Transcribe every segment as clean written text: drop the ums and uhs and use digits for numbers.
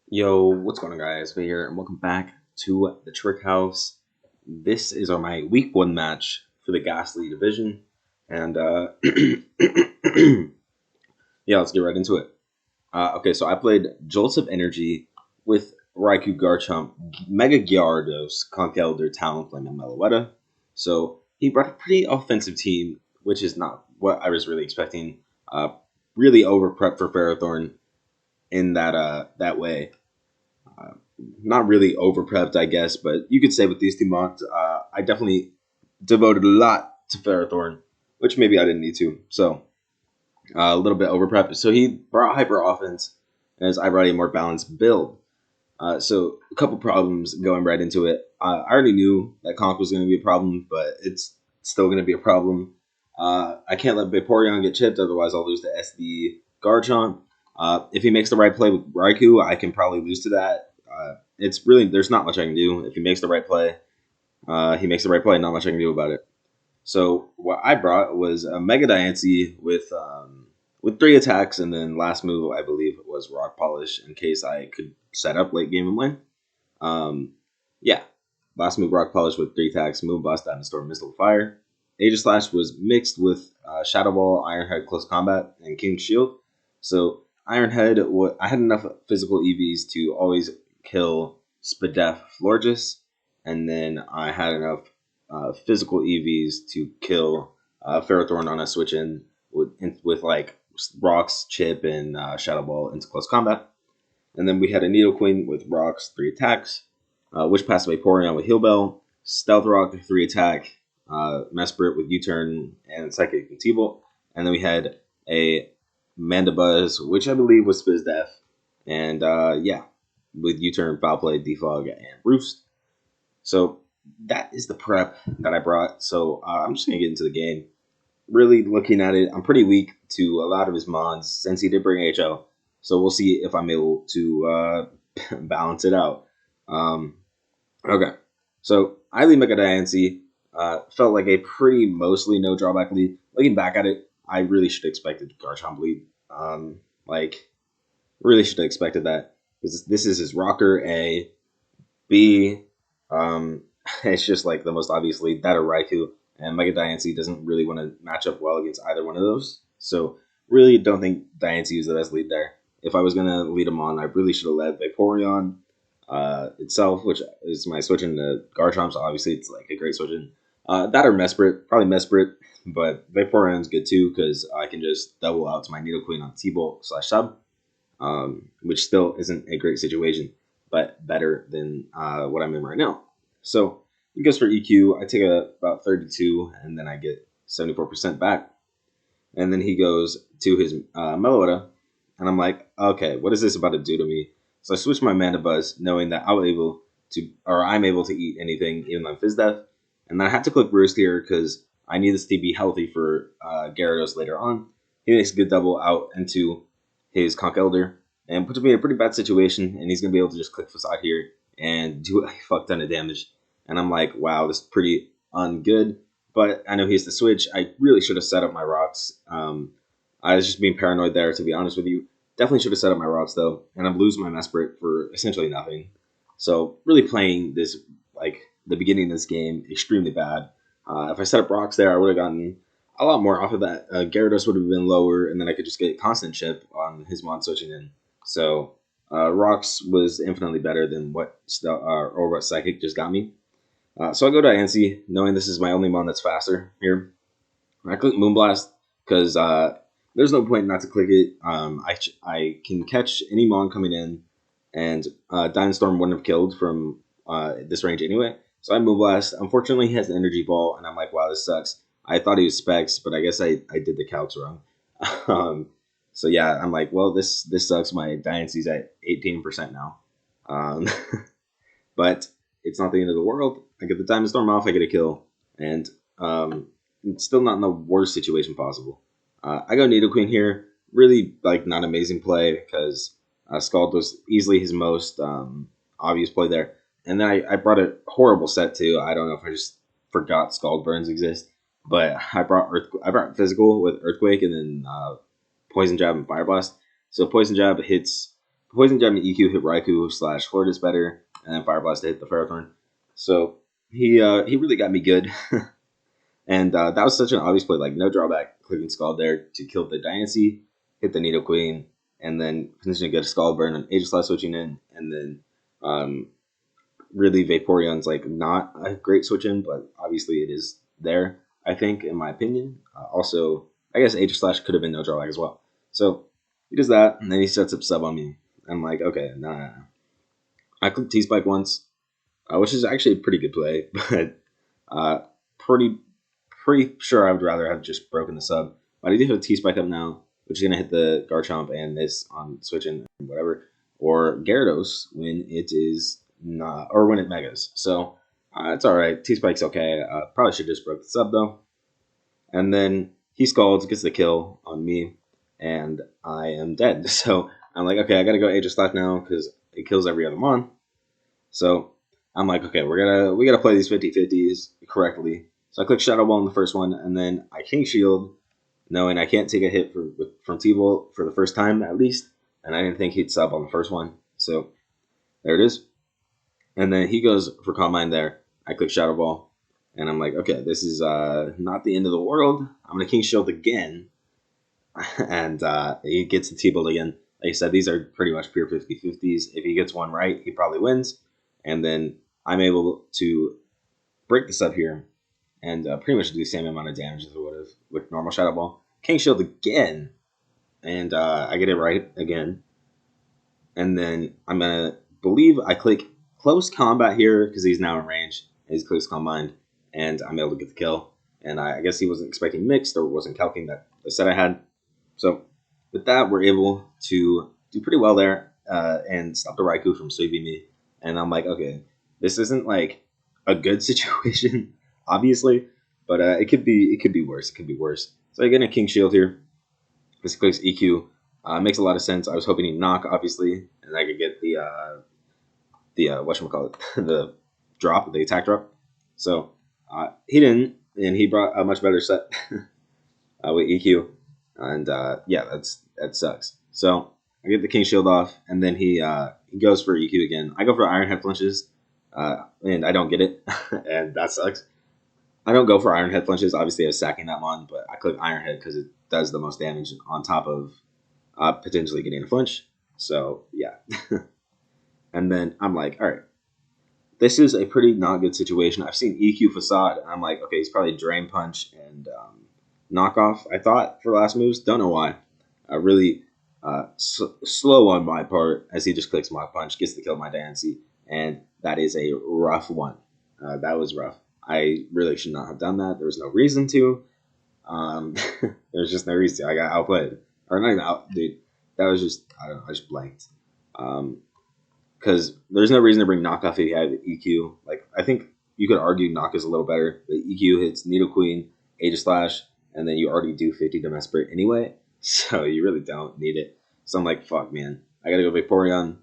Yo, what's going on, guys? We here, and welcome back to the Trick House. This is my week one match for the Gastly division, and yeah, let's get right into it. Okay, so I played Jolts of Energy with Raikou Garchomp, Mega Gyarados, Conkeldurr, Talonflame, and Meloetta. So he brought a pretty offensive team, which is not what I was really expecting. Really over prep for Ferrothorn in that way. Uh, Not really over prepped, I guess, but you could say with these two mods, I definitely devoted a lot to Ferrothorn, which maybe I didn't need to. So a little bit over prepped. So he brought hyper offense, as I brought a more balanced build. So a couple problems going right into it. I already knew that Conk was going to be a problem, but it's still going to be a problem. I can't let Vaporeon get chipped, otherwise I'll lose to SD Garchomp. If he makes the right play with Raikou, I can probably lose to that. It's really there's not much I can do if he makes the right play. He makes the right play. Not much I can do about it. So what I brought was a Mega Diancie with three attacks, and then last move I believe was Rock Polish in case I could set up late game and win. Um, yeah, last move Rock Polish with three attacks, Move Bust, Dinosaur, Missile, Fire. Aegislash was mixed with Shadow Ball, Iron Head, Close Combat, and King Shield. So Iron Head, I had enough physical EVs to always kill Spadef Florges, and then I had enough physical EVs to kill Ferrothorn on a switch in with like Rocks, Chip, and Shadow Ball into close combat. And then we had a Nidoqueen with Rocks, three attacks, Wish Pass Vaporeon with Heal Bell, Stealth Rock, three attack, Mesprit with U-Turn and Psychic and T-Bolt. And then we had a Mandibuzz, which I believe was Spizdef. And yeah, with U-Turn, Foul Play, Defog, and Roost. So that is the prep that I brought. So I'm just going to get into the game. Really looking at it, I'm pretty weak to a lot of his mods since he did bring HO. So we'll see if I'm able to balance it out. Um, okay. So I lead Mega Diancie. Felt like a pretty mostly no drawback lead. Looking back at it, I really should have expected Garchomp lead. Like, really should have expected that. Because this is his rocker A. B, it's just like the most obvious lead, that or Raikou, and Mega Diancie doesn't really want to match up well against either one of those. So really don't think Diancie is the best lead there. If I was going to lead him on, I really should have led Vaporeon itself, which is my switch into Garchomp, so obviously it's like a great switch in. That or Mesprit, probably Mesprit, but Vaporeon's good too because I can just double out to my Nidoqueen on T-Bolt / sub, which still isn't a great situation, but better than what I'm in right now. So he goes for EQ. I take about 32, and then I get 74% back. And then he goes to his Meloetta, and I'm like, okay, what is this about to do to me? So I switch my Mandibuzz, knowing that I'm able to eat anything, even though I'm Fizdef. And then I have to click Roost here because I need this to be healthy for Gyarados later on. He makes a good double out into his Conkeldurr and puts me in a pretty bad situation, and he's going to be able to just click Facade here and do a fuck ton of damage. And I'm like, wow, this is pretty ungood. But I know he has to switch. I really should have set up my rocks. I was just being paranoid there, to be honest with you. Definitely should have set up my rocks, though. And I'm losing my Mesprit for essentially nothing. So really playing this, like, the beginning of this game, extremely bad. If I set up rocks there, I would have gotten a lot more off of that. Gyarados would have been lower, and then I could just get constant chip on his mod switching in. So rocks was infinitely better than what Psychic just got me. So I go to Diancie, knowing this is my only mon that's faster here. I click Moonblast because there's no point not to click it. I can catch any mon coming in, and Dynastorm wouldn't have killed from this range anyway. So I Moonblast. Unfortunately, he has an Energy Ball, and I'm like, wow, this sucks. I thought he was Specs, but I guess I did the calcs wrong. So yeah, I'm like, well, this sucks. My Diancie's at 18% now. Um, but it's not the end of the world. I get the Diamond Storm off, I get a kill, and it's still not in the worst situation possible. I go Nidoqueen here. Really, like, not amazing play because Scald was easily his most obvious play there. And then I brought a horrible set too. I don't know if I just forgot Scald Burns exist, but I brought Physical with Earthquake and then Poison Jab and Fire Blast. So Poison Jab hits Poison Gem and EQ hit Raikou / Florida's better, and then Fire Blast to hit the Ferrothorn. So he really got me good. And that was such an obvious play, like no drawback, clicking Scald there to kill the Diancie, hit the Nidoqueen, and then finishing a good Scald burn and Aegislash switching in, and then really Vaporeon's like not a great switch in, but obviously it is there, I think, in my opinion. Also, I guess Aegislash could have been no drawback as well. So he does that, and then he sets up sub on me. I'm like, okay, nah. I clicked T-Spike once, which is actually a pretty good play, but uh, pretty sure I would rather have just broken the sub. But I do have a T-Spike up now, which is going to hit the Garchomp and this on switching and whatever, or Gyarados when it is not, or when it Megas. So it's alright. T-Spike's okay. Probably should just broke the sub though. And then he scalds, gets the kill on me, and I am dead. So I'm like, okay, I gotta go Aegislash now because it kills every other mon. So I'm like, okay, we gotta play these 50-50s correctly. So I click Shadow Ball on the first one, and then I King Shield, knowing I can't take a hit from T-Bolt for the first time at least, and I didn't think he'd sub on the first one. So there it is. And then he goes for Calm Mind there. I click Shadow Ball, and I'm like, okay, this is not the end of the world. I'm gonna King Shield again, and he gets the T-Bolt again. Like I said, these are pretty much pure 50-50s. If he gets one right, he probably wins. And then I'm able to break this up here and pretty much do the same amount of damage as I would have with normal Shadow Ball. King Shield again, and I get it right again. And then I'm going to believe I click Close Combat here because he's now in range. And he's Close Combined, and I'm able to get the kill. And I guess he wasn't expecting Mixed or wasn't calculating that the set I had. So with that, we're able to do pretty well there and stop the Raikou from sweeping me. And I'm like, okay, this isn't like a good situation, obviously, but it could be worse. It could be worse. So I get a King Shield here. This clicks EQ. Makes a lot of sense. I was hoping he'd knock, obviously, and I could get the whatchamacallit, the drop, the attack drop. So he didn't, and he brought a much better set with EQ. And yeah, that sucks. So I get the King Shield off, and then he goes for EQ again. I go for Iron Head flinches, and I don't get it, and that sucks. I don't go for Iron Head flinches. Obviously, I was sacking that one, but I click Iron Head because it does the most damage on top of potentially getting a flinch. So yeah, and then I'm like, all right, this is a pretty not good situation. I've seen EQ Facade, and I'm like, okay, he's probably Drain Punch and knockoff. I thought for last moves, don't know why. Really slow on my part as he just clicks Mach Punch, gets the kill my Diancie, and that is a rough one. That was rough. I really should not have done that. There was no reason to. There's just no reason to. I got outplayed. Or not even out, dude. That was just, I don't know, I just blanked. Because there's no reason to bring knockoff if you have EQ. Like, I think you could argue knock is a little better. The EQ hits Nidoqueen, Aegislash, and then you already do 50 to Mesprit anyway. So you really don't need it. So I'm like, fuck, man. I gotta go Vaporeon.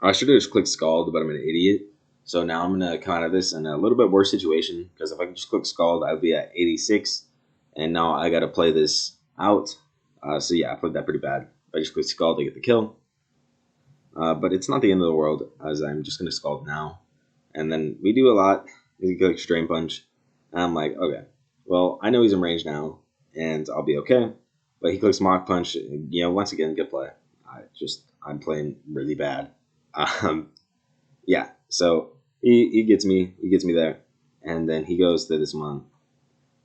I should have just clicked Scald, but I'm an idiot. So now I'm going to come out of this in a little bit worse situation. Because if I could just click Scald, I would be at 86. And now I got to play this out. So yeah, I played that pretty bad. I just click Scald to get the kill. But it's not the end of the world, as I'm just going to Scald now. And then we do a lot. We click Drain Punch. And I'm like, okay, well, I know he's in range now. And I'll be okay. But he clicks Mach Punch. You know, once again, good play. I'm playing really bad. Yeah, so he gets me there, and then he goes to this one,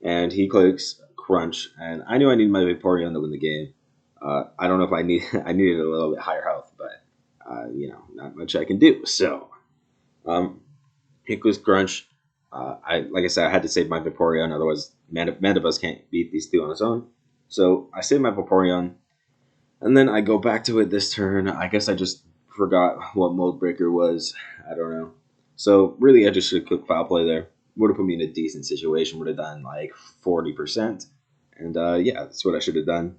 and he clicks Crunch, and I knew I needed my Vaporeon to win the game. I don't know if I needed a little bit higher health, but you know, not much I can do. So he clicks Crunch. Like I said, I had to save my Vaporeon, otherwise Mandibuzz can't beat these two on his own. So I saved my Vaporeon, and then I go back to it this turn. I guess I just forgot what Mold Breaker was. I don't know. So really, I just should have clicked Foul Play there. Would have put me in a decent situation. Would have done like 40%. And yeah, that's what I should have done.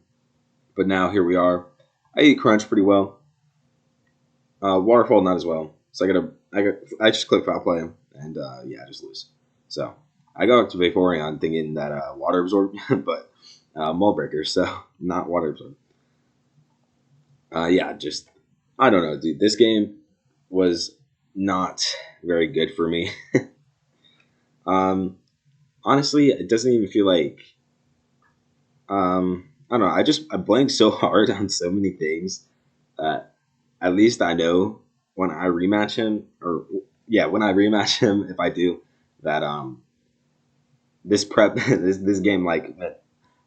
But now here we are. I eat Crunch pretty well. Waterfall not as well. So I just click Foul Play and yeah, I just lose. So I go up to Vaporeon thinking that Water Absorb, but Mold Breaker, so not Water Absorb. Yeah, just I don't know, dude. This game was not very good for me. um, Honestly, it doesn't even feel like I don't know. I blanked so hard on so many things that at least I know when I rematch him, or yeah, when I rematch him, if I do that, this prep, this game like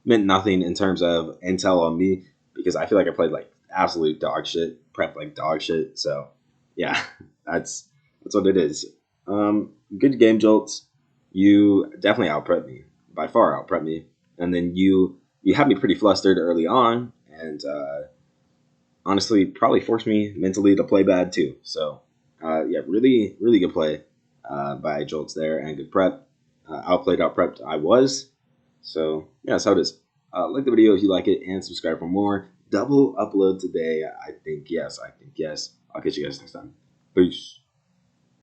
meant nothing in terms of intel on me because I feel like I played like absolute dog shit, prep like dog shit. So yeah, that's that's what it is. Good game, Jolts. You definitely outprep me, by far outprep me, and then you had me pretty flustered early on, and honestly probably forced me mentally to play bad too. So yeah, really good play by Jolts there and good prep. Outplayed, outprepped I was. So yeah, that's how it is. Like the video if you like it and subscribe for more. Double upload today. I think yes. I'll catch you guys next time. Peace.